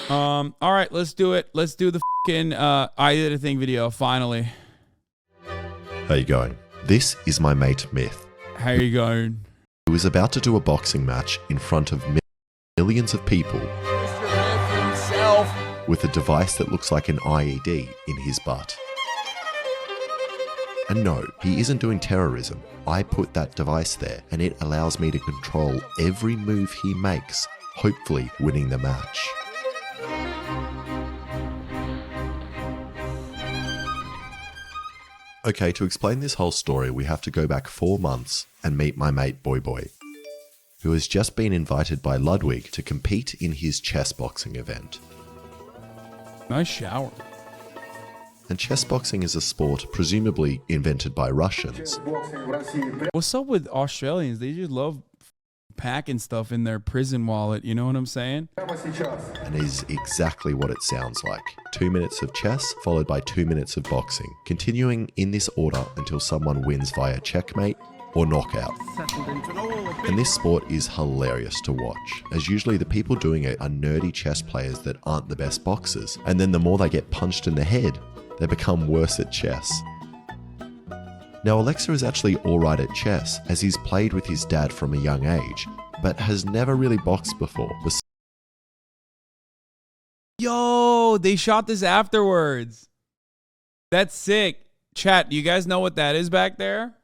All right, let's do it. Let's do the fucking I Did a Thing video, finally. How you going? This is my mate Myth, How you going? who is about to do a boxing match in front of millions of people with a device that looks like an IED in his butt. And no, he isn't doing terrorism. I put that device there and it allows me to control every move he makes, hopefully winning the match. Okay, to explain this whole story, we have to go back 4 months and meet my mate Boy Boy, who has just been invited by Ludwig to compete in his chess boxing event. Nice shower. And chess boxing is a sport presumably invented by Russians. What's up with Australians? They just love packing stuff in their prison wallet. You know what I'm saying? And is exactly what it sounds like. 2 minutes of chess followed by 2 minutes of boxing, continuing in this order until someone wins via checkmate or knockout. And this sport is hilarious to watch, as usually the people doing it are nerdy chess players that aren't the best boxers, and then the more they get punched in the head, they become worse at chess. Now Alexa is actually alright at chess, as he's played with his dad from a young age, but has never really boxed before. Yo, they shot this afterwards. That's sick. Chat, do you guys know what that is back there?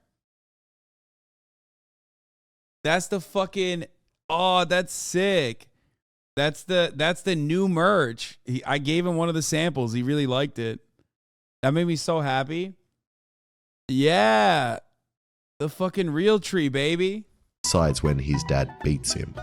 That's the fucking, oh, that's sick. That's the new merch. I gave him one of the samples. He really liked it. That made me so happy. Yeah. The fucking real tree, baby. Besides when his dad beats him.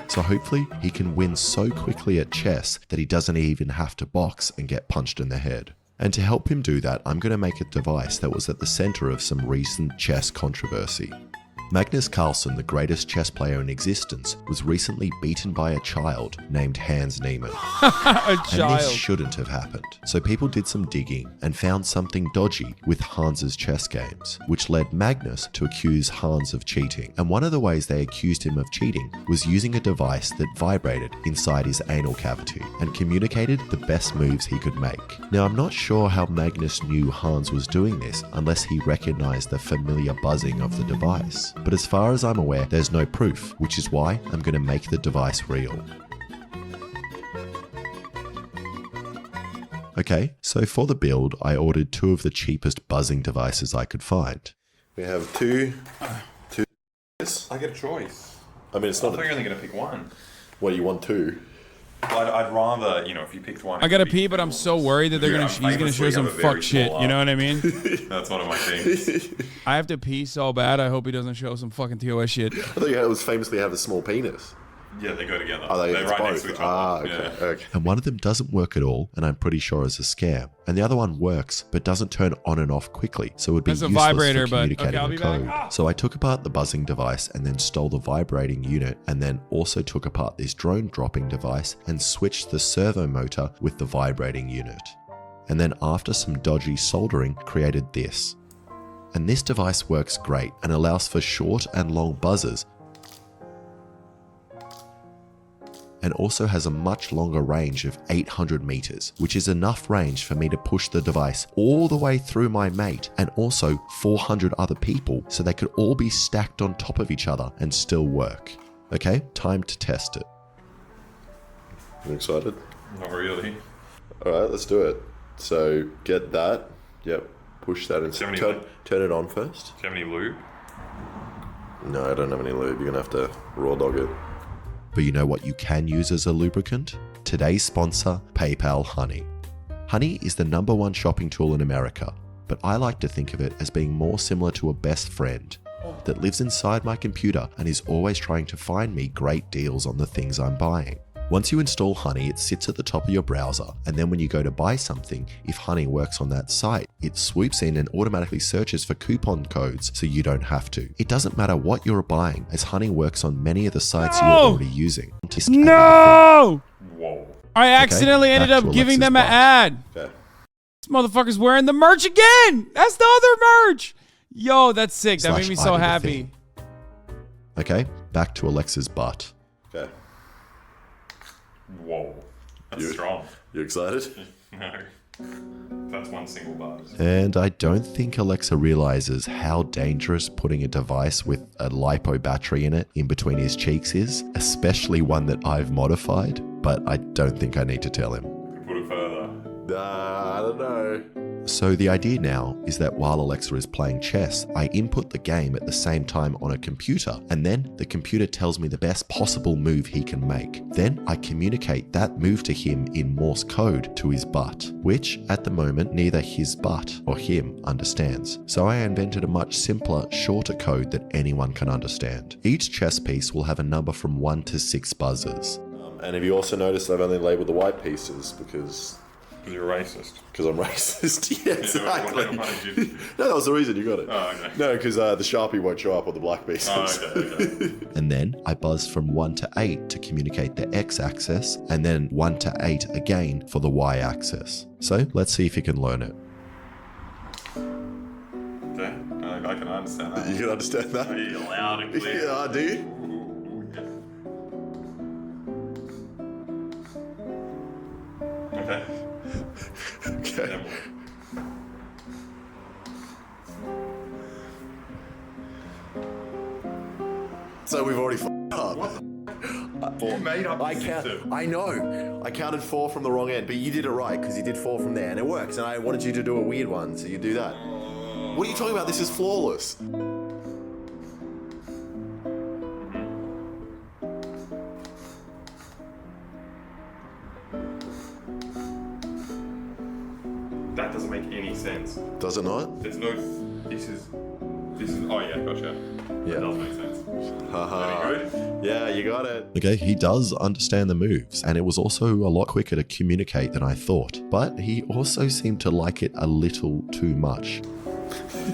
So hopefully he can win so quickly at chess that he doesn't even have to box and get punched in the head. And to help him do that, I'm going to make a device that was at the center of some recent chess controversy. Magnus Carlsen, the greatest chess player in existence, was recently beaten by a child named Hans Niemann. A child. And this shouldn't have happened. So people did some digging and found something dodgy with Hans's chess games, which led Magnus to accuse Hans of cheating. And one of the ways they accused him of cheating was using a device that vibrated inside his anal cavity and communicated the best moves he could make. Now, I'm not sure how Magnus knew Hans was doing this unless he recognized the familiar buzzing of the device. But as far as I'm aware, there's no proof, which is why I'm going to make the device real. Okay, so for the build, I ordered 2 of the cheapest buzzing devices I could find. We have two. I get a choice. I mean, it's not. I thought you were only going to pick one. What, you want 2? I'd rather, you know, if you picked one. I gotta pee, but I'm so worried that he's gonna show some fuck shit. You know what I mean? That's one of my things. I have to pee so bad. I hope he doesn't show some fucking TOS shit. I thought it was famously have a small penis. Yeah, they go together. They're right both next to each other. Ah, okay, okay. And one of them doesn't work at all, and I'm pretty sure is a scam. And the other one works, but doesn't turn on and off quickly, so it would be useless vibrator, for but communicating okay, a code. So I took apart the buzzing device and then stole the vibrating unit, and then also took apart this drone dropping device and switched the servo motor with the vibrating unit. And then after some dodgy soldering, created this. And this device works great and allows for short and long buzzers, and also has a much longer range of 800 meters, which is enough range for me to push the device all the way through my mate and also 400 other people, so they could all be stacked on top of each other and still work. Okay, time to test it. You excited? Not really. Alright, let's do it. So get that, yep, push that and turn it on first. Do you have any lube? No, I don't have any lube, you're gonna have to raw dog it. But you know what you can use as a lubricant? Today's sponsor, PayPal Honey. Honey is the #1 shopping tool in America, but I like to think of it as being more similar to a best friend that lives inside my computer and is always trying to find me great deals on the things I'm buying. Once you install Honey, it sits at the top of your browser, and then when you go to buy something, if Honey works on that site, it swoops in and automatically searches for coupon codes so you don't have to. It doesn't matter what you're buying, as Honey works on many of the sites you're already using. No! Whoa. I accidentally ended up giving them an ad. Okay. This motherfucker's wearing the merch again! That's the other merch! Yo, that's sick. That made me so / either the happy. thing. Okay, back to Alexa's butt. Okay. Whoa. That's strong. You excited? No. That's one single bar. And I don't think Alexa realizes how dangerous putting a device with a lipo battery in it in between his cheeks is, especially one that I've modified, but I don't think I need to tell him. Put it further. I don't know. So the idea now is that while Alexa is playing chess, I input the game at the same time on a computer, and then the computer tells me the best possible move he can make. Then I communicate that move to him in Morse code to his butt, which at the moment neither his butt or him understands. So I invented a much simpler, shorter code that anyone can understand. Each chess piece will have a number from 1 to 6 buzzers. And have you also noticed I've only labelled the white pieces because You're racist. I'm racist? Yeah, exactly. Why did you- No, that was the reason you got it. Oh, okay. No, because the Sharpie won't show up on the black pieces. Oh, okay. And then I buzz from 1 to 8 to communicate the x-axis, and then 1 to 8 again for the y-axis. So let's see if you can learn it. Okay. I can understand that. You can understand that? You're loud and clear. Yeah, do you? Ooh, yeah. Okay. Okay. Then we'll- So we've already f***ed up. You made up I the count. system. I know. I counted 4 from the wrong end, but you did it right because you did 4 from there, and it works. And I wanted you to do a weird one, so you do that. What are you talking about? This is flawless. That doesn't make any sense. Does it not? There's no. This is. Oh yeah, gotcha. Yeah. That does make sense. Haha. Very good. Yeah, you got it. Okay, he does understand the moves, and it was also a lot quicker to communicate than I thought. But he also seemed to like it a little too much.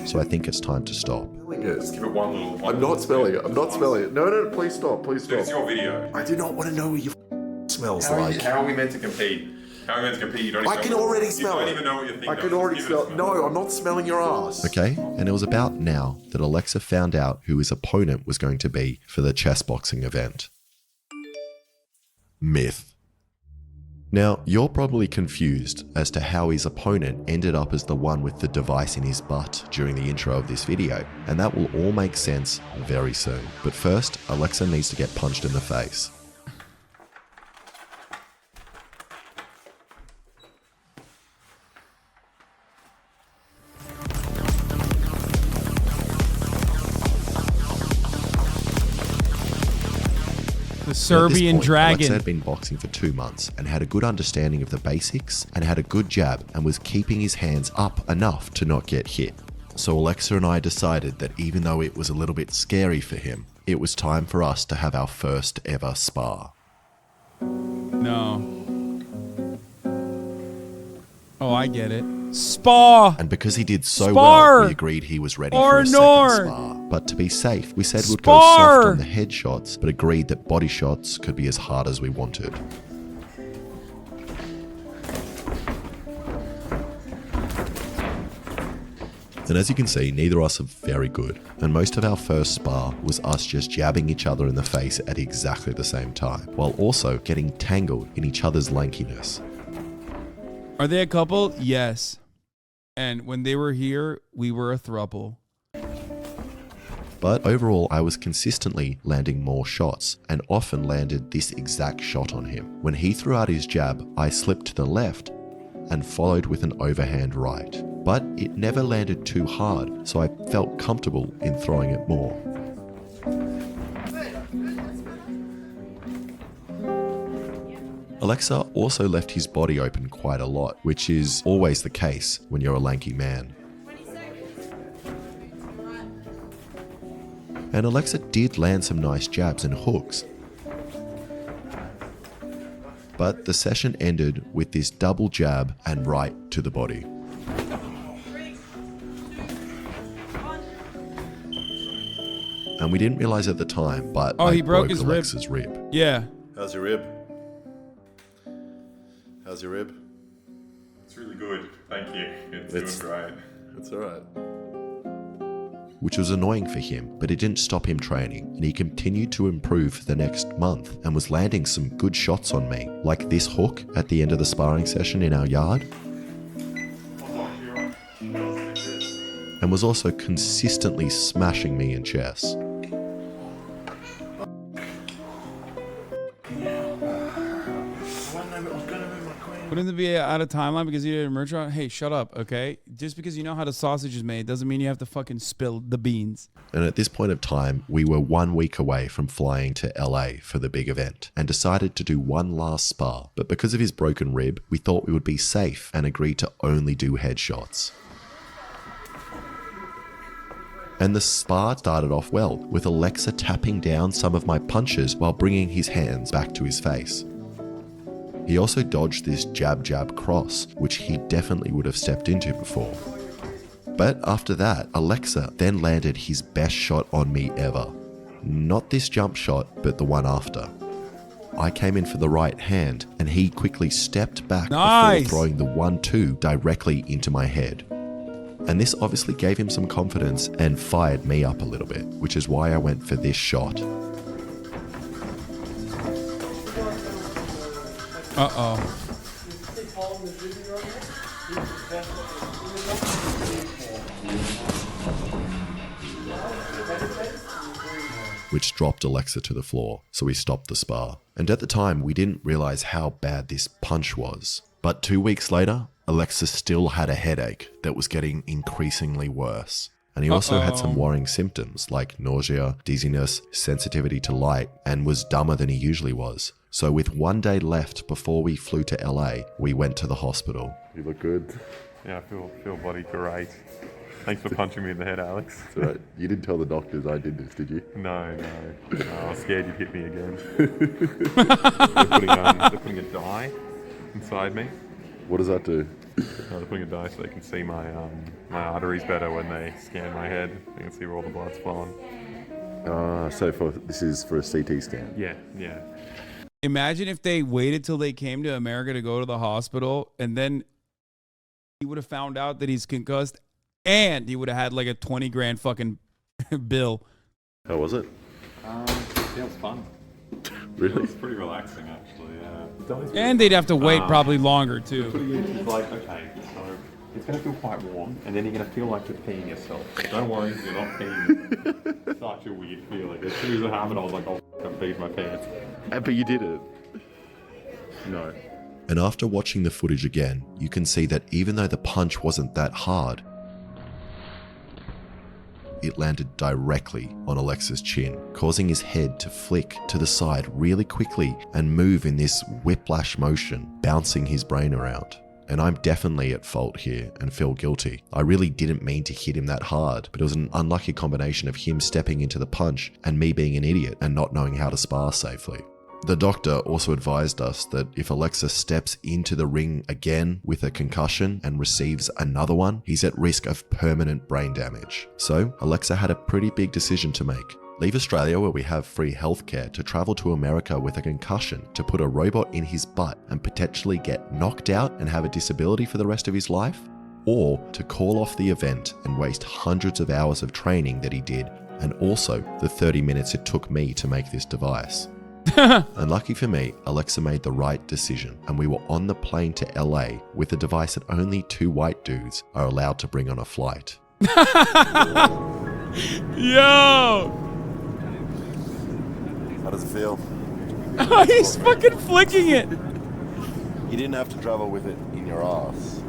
So I think it's time to stop. Just give it one little. I'm not spelling it. I'm not spelling it. No, no, please stop. Please Dude, it's stop. your video. I do not want to know what your smells How like. are we meant to compete? How are we meant to compete? You don't. I Even can know, already smell You it. don't even know what you're thinking. I can already smell. No, I'm not smelling your ass. Okay, and it was about now that Alexa found out who his opponent was going to be for the chess boxing event. Myth. Now, you're probably confused as to how his opponent ended up as the one with the device in his butt during the intro of this video, and that will all make sense very soon. But first, Alexa needs to get punched in the face. The At this Serbian point, dragon. Alexa had been boxing for 2 months and had a good understanding of the basics and had a good jab and was keeping his hands up enough to not get hit. So Alexa and I decided that even though it was a little bit scary for him, it was time for us to have our first ever spar. No. Oh, I get it. Spa. And because he did so Spar! well, we agreed he was ready Or for a nor! second spar. But to be safe, we said we'd go Spar! soft on the head shots, but agreed that body shots could be as hard as we wanted. And as you can see, neither of us are very good, and most of our first spar was us just jabbing each other in the face at exactly the same time, while also getting tangled in each other's lankiness. Are they a couple? Yes. And when they were here, we were a throuple. But overall, I was consistently landing more shots, and often landed this exact shot on him. When he threw out his jab, I slipped to the left and followed with an overhand right. But it never landed too hard, so I felt comfortable in throwing it more. Alexa also left his body open quite a lot, which is always the case when you're a lanky man. And Alexa did land some nice jabs and hooks. But the session ended with this double jab and right to the body. And we didn't realize at the time, but Oh, I he broke his rib. Alexa's rib. Yeah. How's your rib? How's your rib? It's really good. Thank you. It's It's- doing great. It's alright. which was annoying for him, but it didn't stop him training, and he continued to improve for the next month and was landing some good shots on me, like this hook at the end of the sparring session in our yard, and was also consistently smashing me in chess. Wouldn't it be out of timeline because you did a merch run? Hey, shut up, okay? Just because you know how the sausage is made doesn't mean you have to fucking spill the beans. And at this point of time, we were 1 week away from flying to LA for the big event and decided to do one last spar. But because of his broken rib, we thought we would be safe and agreed to only do headshots. And the spar started off well, with Alexa tapping down some of my punches while bringing his hands back to his face. He also dodged this jab cross, which he definitely would have stepped into before. But after that, Alexa then landed his best shot on me ever. Not this jump shot, but the one after. I came in for the right hand, and he quickly stepped back before throwing the 1-2 directly into my head. And this obviously gave him some confidence and fired me up a little bit, which is why I went for this shot. Uh-oh. Which dropped Alexa to the floor, so we stopped the spar. And at the time, we didn't realize how bad this punch was. But 2 weeks later, Alexa still had a headache that was getting increasingly worse. And he also had some worrying symptoms like nausea, dizziness, sensitivity to light, and was dumber than he usually was. So with 1 day left before we flew to LA, we went to the hospital. You look good. Yeah, I feel bloody great. Thanks for punching me in the head, Alex. It's all right. You didn't tell the doctors I did this, did you? No. I was scared you'd hit me again. They're putting a dye inside me. What does that do? They're putting a dye so they can see my arteries better when they scan my head. They can see where all the blood's flowing. So this is for a CT scan? Yeah. Imagine if they waited till they came to America to go to the hospital, and then he would have found out that he's concussed, and he would have had like a 20 grand fucking bill. How was it? Yeah, it was fun. Really? It was pretty relaxing, actually. And they'd have to wait probably longer too. It's like, okay, so it's going to feel quite warm, and then you're going to feel like you're peeing yourself. Don't worry, you're not peeing. It's such a weird feeling. As soon as it happened, I was like, oh, I peed my pants. But you did it. No. And after watching the footage again, you can see that even though the punch wasn't that hard, it landed directly on Alexa's chin, causing his head to flick to the side really quickly and move in this whiplash motion, bouncing his brain around. And I'm definitely at fault here and feel guilty. I really didn't mean to hit him that hard, but it was an unlucky combination of him stepping into the punch and me being an idiot and not knowing how to spar safely. The doctor also advised us that if Alexa steps into the ring again with a concussion and receives another one, he's at risk of permanent brain damage. So Alexa had a pretty big decision to make. Leave Australia, where we have free healthcare, to travel to America with a concussion, to put a robot in his butt and potentially get knocked out and have a disability for the rest of his life? Or to call off the event and waste hundreds of hours of training that he did, and also the 30 minutes it took me to make this device. And lucky for me, Alexa made the right decision, and we were on the plane to LA with a device that only 2 white dudes are allowed to bring on a flight. Yo! How does it feel? Oh, he's fucking flicking it. You didn't have to travel with it in your ass.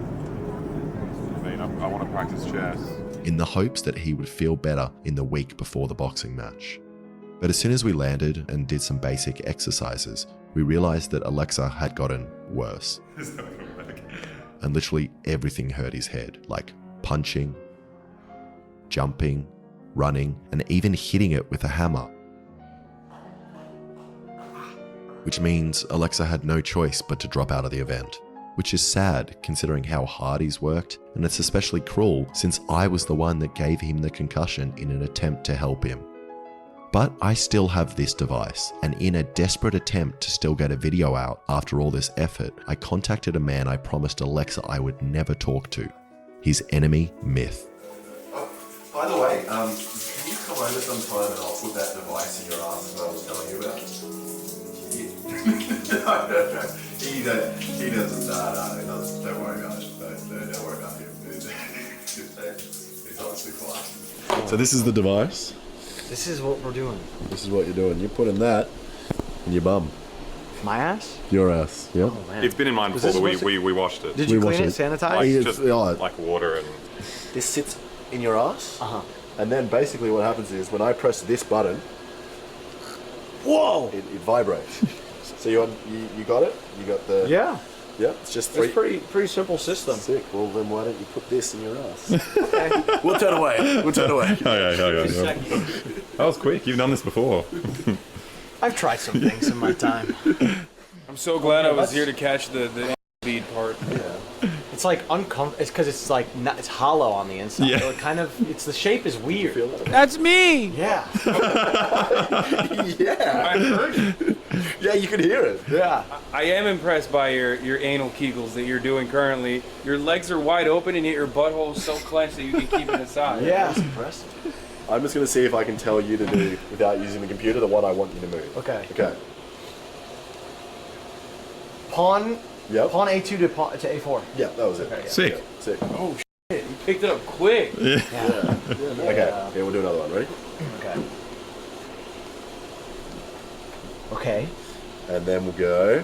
I mean, I want to practice chess. In the hopes that he would feel better in the week before the boxing match. But as soon as we landed and did some basic exercises, we realized that Alexa had gotten worse. And literally everything hurt his head, like punching, jumping, running, and even hitting it with a hammer. Which means Alexa had no choice but to drop out of the event, which is sad considering how hard he's worked, and it's especially cruel since I was the one that gave him the concussion in an attempt to help him. But I still have this device, and in a desperate attempt to still get a video out after all this effort, I contacted a man I promised Alexa I would never talk to, his enemy, Myth. By the way, can you come over sometime and I'll put that device in your ass that I was telling you about? No. He doesn't. No, he doesn't. Don't worry about it. Don't worry about him. He's honestly fine. So this is the device. This is what we're doing. This is what you're doing. You're putting that in your bum. My ass? Your ass. Yep. Oh, man. It's been in mine before, but we washed it. Did you clean it, sanitize? Just like water and... This sits in your ass. Uh-huh. And then basically what happens is when I press this button, whoa! It vibrates. So you got it? You got the... Yeah. Yeah, it's just three. It's pretty simple system. Sick. Well, then why don't you put this in your ass? Okay. We'll turn away. Okay. That was quick. You've done this before. I've tried some things in my time. I'm so glad I was here to catch the bead part. Yeah. It's like uncomfortable. It's because it's like it's hollow on the inside. Yeah. So it kind of. It's the shape is weird. Feel that? That's me. Yeah. Yeah. I heard it. Yeah, you can hear it. Yeah. I am impressed by your anal kegels that you're doing currently. Your legs are wide open and yet your butthole is so clenched that you can keep it inside. Yeah. That's impressive. I'm just going to see if I can tell you to do, without using the computer, the one I want you to move. Okay. Okay. Pawn. Yep. Pawn A2 to A4. Yeah, that was it. Okay, yeah. Sick. Yeah, sick. Oh shit! You picked it up quick. Yeah. Okay. Here, we'll do another one. Ready? Okay. Okay. And then we'll go.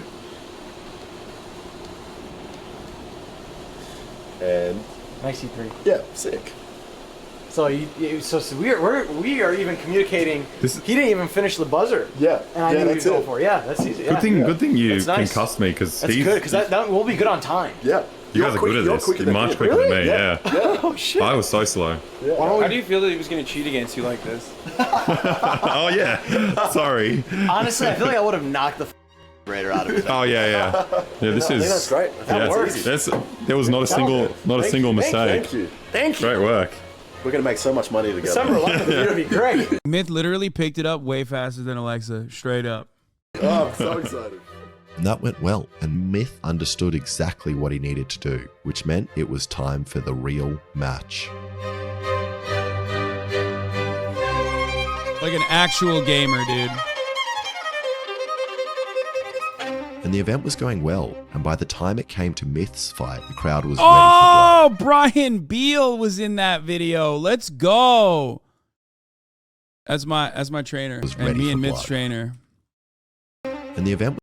And Nice E3. yeah, sick. So we are even communicating. This- He didn't even finish the buzzer. Yeah. And I yeah, knew he that's was going it. for. Yeah, that's easy. Good thing you That's can nice. cuss me because That's good because that will be good on time. Yeah. You guys are good at this. You're much quicker than me. Yeah. Oh shit. I was so slow. Yeah. How do you feel that he was going to cheat against you like this? Oh yeah. Sorry. Honestly, I feel like I would have knocked the grader out of it. Oh yeah. This I think that's is. great. I think Yeah, works. there was not a single mistake. Thank you. Thank you. Great work. We're going to make so much money together. December 11th is gonna be great. Myth literally picked it up way faster than Alexa, straight up. Oh, I'm so excited. And that went well, and Myth understood exactly what he needed to do, which meant it was time for the real match. Like an actual gamer, dude. And the event was going well, and by the time it came to Myth's fight, the crowd was Oh, Brian Beal was in that video. Let's go. That's my trainer, Was and ready me for and Myth's blood. trainer. ready for blood. And the event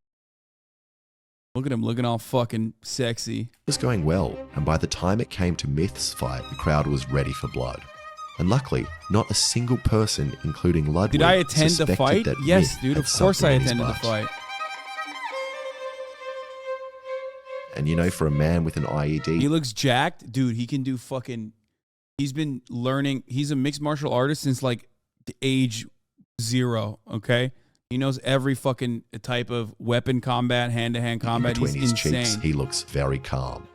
Look at him looking all fucking sexy. was going well, and by the time it came to Myth's fight, the crowd was ready for blood. And luckily, not a single person, including Ludwig, Did I attend the suspected fight? that Yes, Myth dude. had Of course something I in his attended the butt. fight. And you know, for a man with an IED, He looks jacked, dude. He can do fucking. He's been learning. He's a mixed martial artist since like the age 0. Okay, he knows every fucking type of weapon combat, hand-to-hand combat. between He's his insane. cheeks, he looks very calm.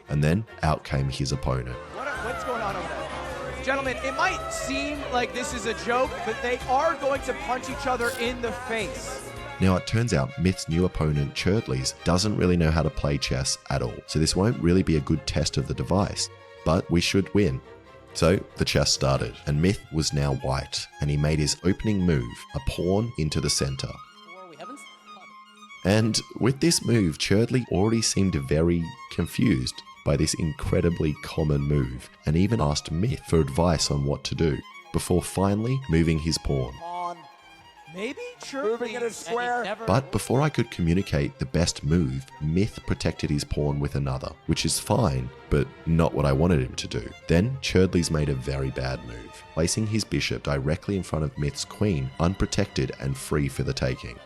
And then out came his opponent. What's going on over there? Gentlemen, it might seem like this is a joke, but they are going to punch each other in the face. Now, it turns out Myth's new opponent, Churdley's, doesn't really know how to play chess at all, so this won't really be a good test of the device, but we should win. So the chess started, and Myth was now white, and he made his opening move, a pawn into the center. And with this move, Churdley already seemed very confused by this incredibly common move, and even asked Myth for advice on what to do, before finally moving his pawn. Maybe moving in a square. But before I could communicate the best move, Myth protected his pawn with another, which is fine, but not what I wanted him to do. Then Churdley's made a very bad move, placing his bishop directly in front of Myth's queen, unprotected and free for the taking.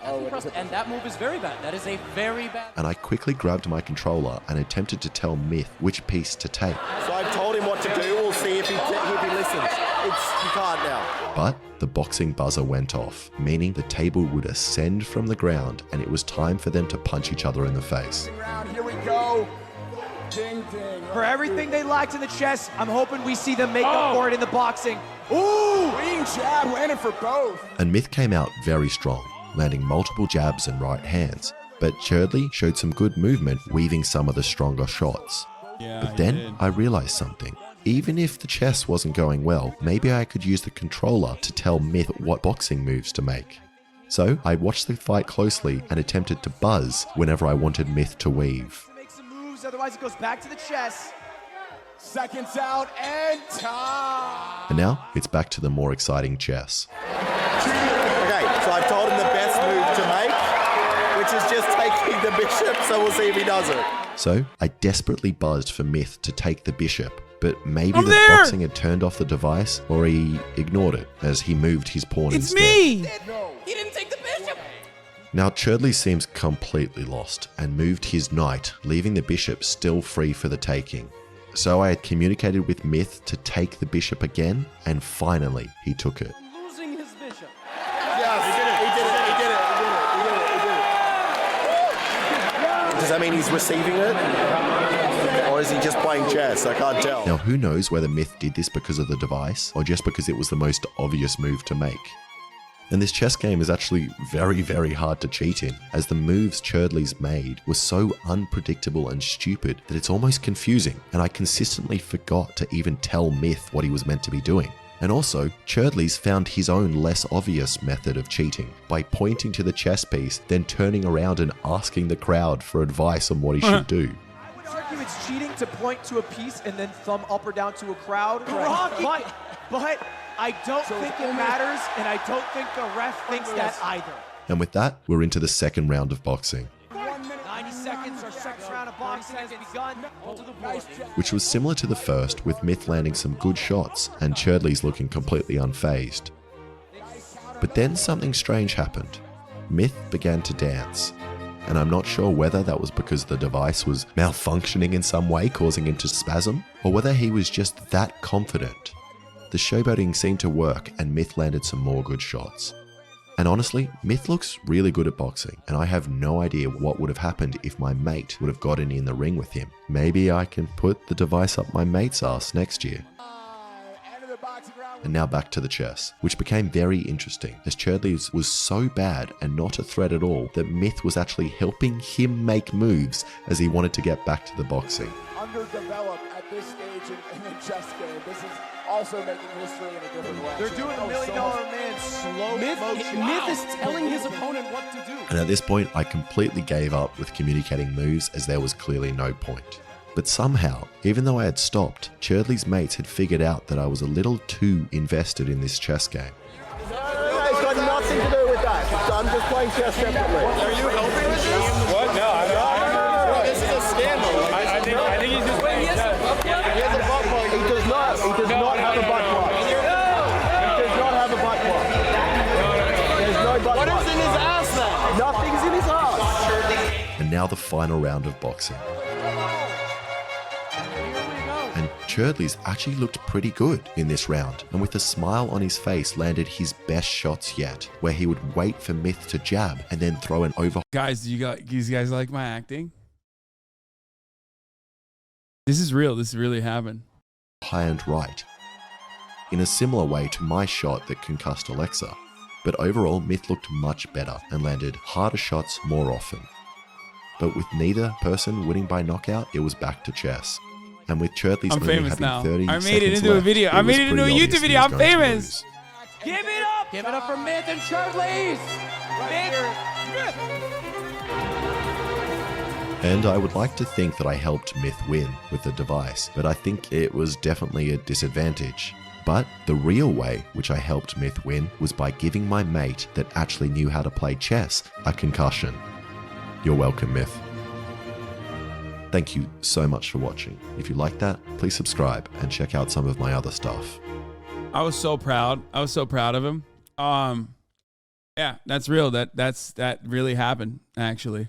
And that move is very bad. That is a very bad. And I quickly grabbed my controller and attempted to tell Myth which piece to take. So I've told him what to do. We'll see if he listens. You can't now. But the boxing buzzer went off, meaning the table would ascend from the ground and it was time for them to punch each other in the face. Here we go. Ding, ding. For everything they lacked in the chess, I'm hoping we see them make up for it in the boxing. Ooh! Wing jab landing for both. And Myth came out very strong, landing multiple jabs and right hands. But Churdley showed some good movement, weaving some of the stronger shots. Yeah, But then I realized something. Even if the chess wasn't going well, maybe I could use the controller to tell Myth what boxing moves to make. So I watched the fight closely and attempted to buzz whenever I wanted Myth to weave. Make some moves, otherwise it goes back to the chess. Seconds out and time. And now it's back to the more exciting chess. Okay, so I've told him the best move to make, which is just taking the bishop, so we'll see if he does it. So I desperately buzzed for Myth to take the bishop, but maybe I'm the there! boxing had turned off the device or he ignored it as he moved his pawn It's instead. me! He didn't take the bishop. Now Churdley seems completely lost and moved his knight, leaving the bishop still free for the taking. So I had communicated with Myth to take the bishop again, and finally he took it. Losing his bishop. Yes, he did it. Does that mean he's receiving it? Or is he just playing chess? I can't tell. Now who knows whether Myth did this because of the device or just because it was the most obvious move to make. And this chess game is actually very, very hard to cheat in, as the moves Churdley's made were so unpredictable and stupid that it's almost confusing, and I consistently forgot to even tell Myth what he was meant to be doing. And also, Churdley's found his own less obvious method of cheating by pointing to the chess piece, then turning around and asking the crowd for advice on what he should do. I would argue it's cheating to point to a piece and then thumb up or down to a crowd. But I don't think it matters, and I don't think the ref thinks that either. And with that, we're into the second round of boxing, 90 seconds, our second round of boxing has begun. To the board. which was similar to the first, with Myth landing some good shots and Churdley's looking completely unfazed. But then something strange happened. Myth began to dance, and I'm not sure whether that was because the device was malfunctioning in some way, causing him to spasm, or whether he was just that confident. The showboating seemed to work, and Myth landed some more good shots. And honestly, Myth looks really good at boxing, and I have no idea what would have happened if my mate would have gotten in the ring with him. Maybe I can put the device up my mate's ass next year. And now back to the chess, which became very interesting, as Churdley's was so bad and not a threat at all that Myth was actually helping him make moves as he wanted to get back to the boxing. Underdeveloped at this stage in the chess game. This is also making history in a different way. They're doing $1 Million Man slow motion. Myth is telling his opponent what to do. And at this point, I completely gave up with communicating moves as there was clearly no point. But somehow, even though I had stopped, Churdley's mates had figured out that I was a little too invested in this chess game. It's got nothing to do with that. I'm just playing chess separately. Are you helping with this? What? No, I don't. This is a scandal. I think he's just. He has a butt plug. He does not have a butt plug. He does not have a butt plug. There's no butt plug. What is in his ass then? Nothing's in his ass. And now the final round of boxing. And Churdley's actually looked pretty good in this round, and with a smile on his face landed his best shots yet, where he would wait for Myth to jab and then throw an over. Guys, do you guys like my acting? This is real. This really happened. High-hand right, in a similar way to my shot that concussed Alexa. But overall, Myth looked much better and landed harder shots more often. But with neither person winning by knockout, it was back to chess. And with Churdley's I'm only famous having now. 30 I made it seconds into a left, video. it I was made it into a pretty YouTube obvious video. he I'm was going to famous. lose. Give it up! Give it up for Myth and Churdley's. And I would like to think that I helped Myth win with the device, but I think it was definitely a disadvantage. But the real way which I helped Myth win was by giving my mate that actually knew how to play chess a concussion. You're welcome, Myth. Thank you so much for watching. If you like that, please subscribe and check out some of my other stuff. I was so proud. I was so proud of him. Yeah, that's real. That really happened, actually.